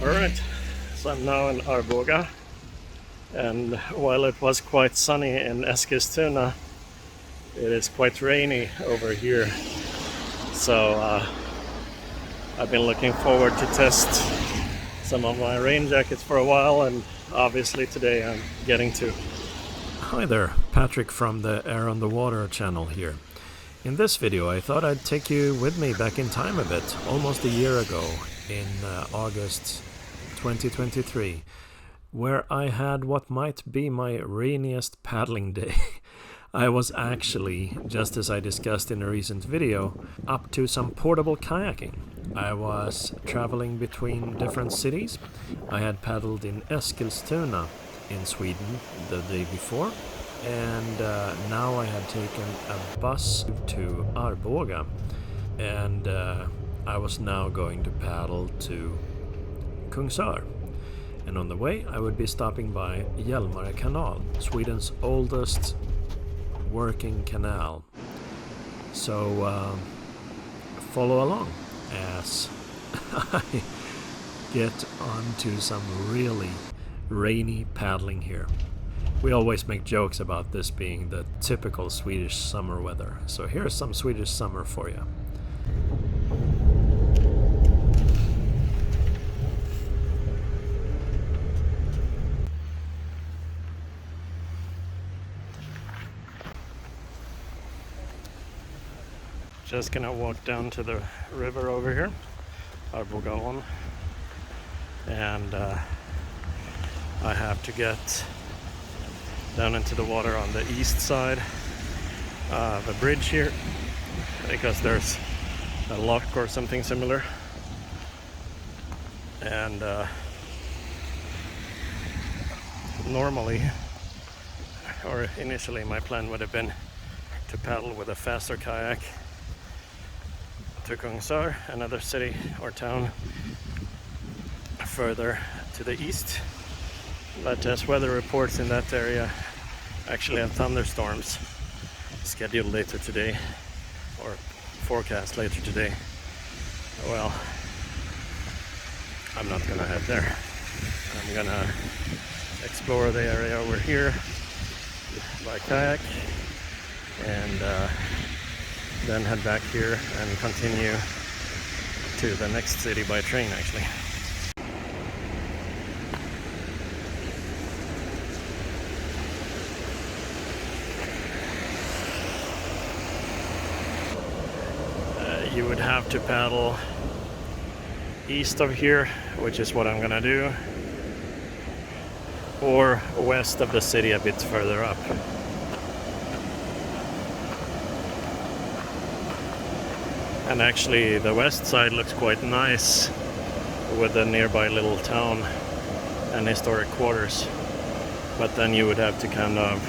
Alright, so I'm now in Arboga, and while it was quite sunny in Eskilstuna, it is quite rainy over here. So I've been looking forward to test some of my rain jackets for a while, and obviously today I'm getting to. Hi there, Patrick from the Air on the Water channel here. In this video I thought I'd take you with me back in time a bit, almost a year ago in August 2023, where I had what might be my rainiest paddling day. I was actually, just as I discussed in a recent video, up to some portable kayaking. I was traveling between different cities. I had paddled in Eskilstuna in Sweden the day before, and now I had taken a bus to Arboga, and I was now going to paddle to Kungsör. And on the way I would be stopping by Hjälmare canal, Sweden's oldest working canal. So follow along as I get onto some really rainy paddling here. We always make jokes about this being the typical Swedish summer weather. So here's some Swedish summer for you. Just gonna walk down to the river over here, Arboga, and I have to get down into the water on the east side of a bridge here because there's a lock or something similar, and normally, or initially, my plan would have been to paddle with a faster kayak to Kungsör, another city or town further to the east. But as weather reports in that area actually have thunderstorms scheduled later today, or forecast later today, well, I'm not gonna head there. I'm gonna explore the area over here by kayak, and then head back here and continue to the next city by train, actually. You would have to paddle east of here, which is what I'm gonna do, or west of the city a bit further up. And actually the west side looks quite nice with the nearby little town and historic quarters, but then you would have to kind of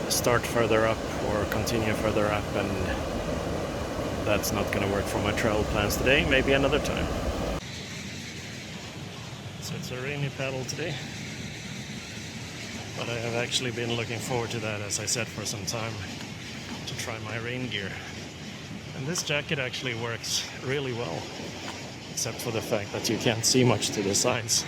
start further up or continue further up, and that's not going to work for my travel plans today. Maybe another time. So it's a rainy paddle today, but I have actually been looking forward to that, as I said, for some time, to try my rain gear. And this jacket actually works really well, except for the fact that you can't see much to the sides.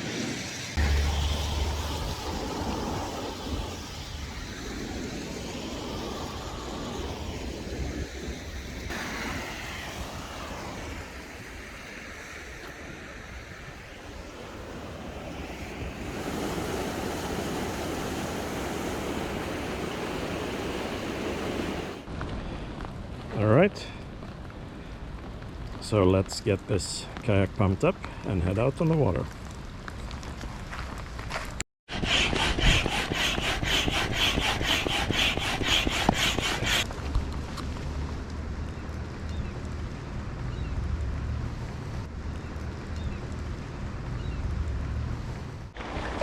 All right. So let's get this kayak pumped up and head out on the water.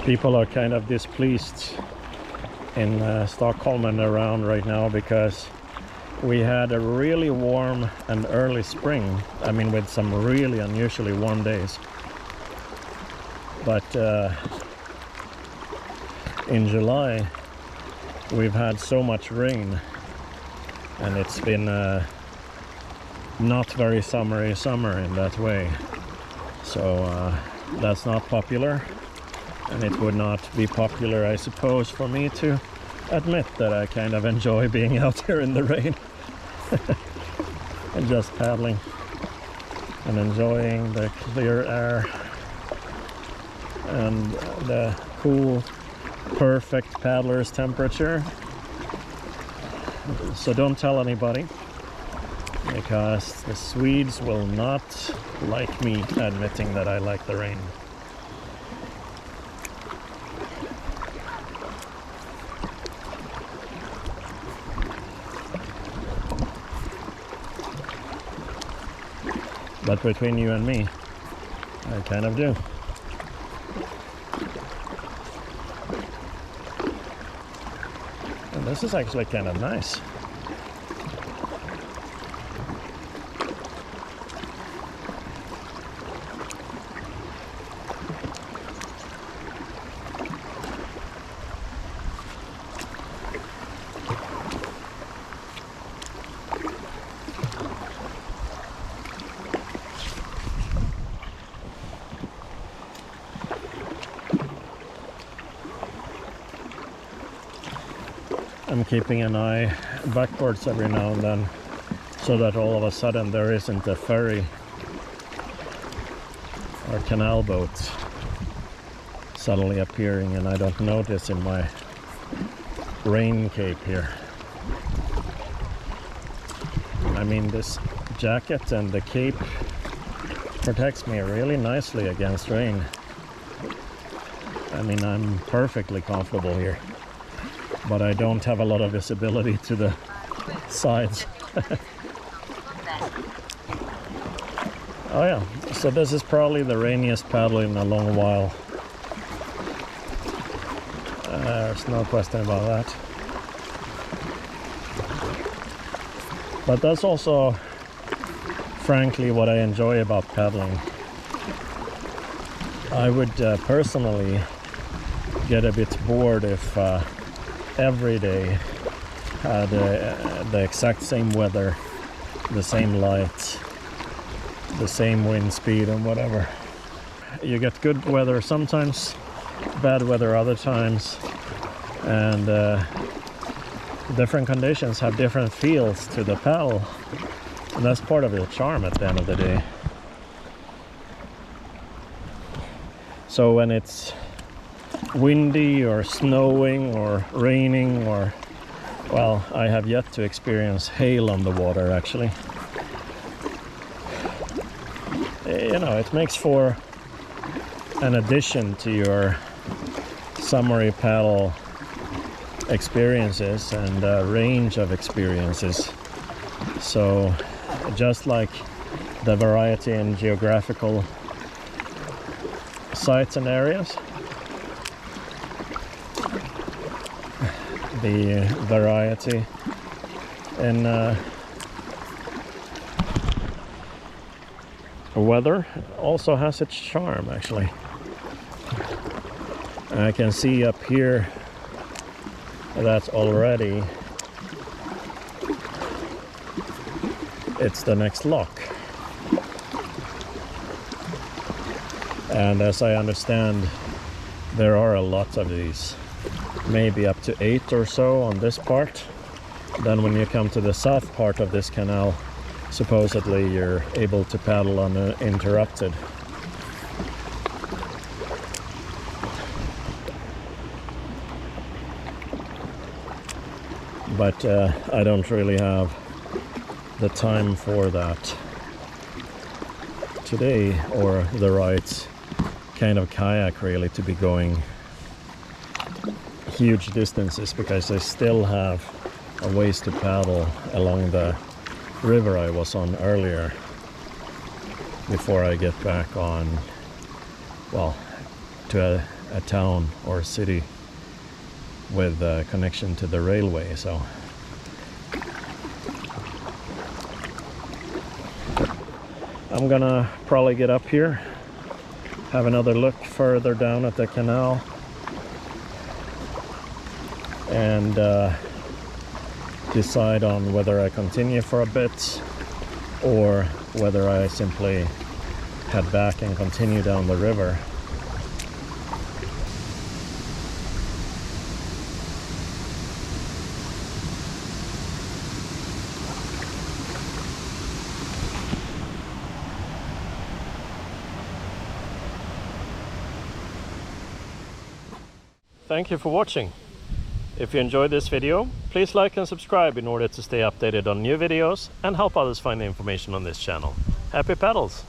People are kind of displeased in Stockholm and around right now because we had a really warm and early spring. I mean, with some really unusually warm days. But in July we've had so much rain, and it's been not very summery summer in that way. So that's not popular, and it would not be popular, I suppose, for me to admit that I kind of enjoy being out here in the rain and just paddling and enjoying the clear air and the cool, perfect paddler's temperature. So don't tell anybody, because the Swedes will not like me admitting that I like the rain. But between you and me, I kind of do. And this is actually kind of nice. I'm keeping an eye backwards every now and then, so that all of a sudden there isn't a ferry or canal boat suddenly appearing and I don't notice in my rain cape here. I mean, this jacket and the cape protects me really nicely against rain. I mean, I'm perfectly comfortable here, but I don't have a lot of visibility to the sides. Oh yeah, so this is probably the rainiest paddle in a long while. There's no question about that. But that's also, frankly, what I enjoy about paddling. I would personally get a bit bored if every day had the exact same weather, the same light, the same wind speed and whatever. You get good weather sometimes, bad weather other times, and different conditions have different feels to the paddle, and that's part of the charm at the end of the day. So when it's windy or snowing or raining, or, well, I have yet to experience hail on the water actually. You know, it makes for an addition to your summery paddle experiences and a range of experiences. So just like the variety in geographical sites and areas, the variety in weather also has its charm actually. I can see up here that already it's the next lock, and as I understand there are a lot of these, maybe up to 8 or so on this part. Then when you come to the south part of this canal, supposedly you're able to paddle uninterrupted. But I don't really have the time for that today, or the right kind of kayak really to be going huge distances, because I still have a ways to paddle along the river I was on earlier before I get back on, well, to a town or city with a connection to the railway. So I'm gonna probably get up here, have another look further down at the canal, and decide on whether I continue for a bit or whether I simply head back and continue down the river. Thank you for watching. If you enjoyed this video, please like and subscribe in order to stay updated on new videos and help others find information on this channel. Happy paddles!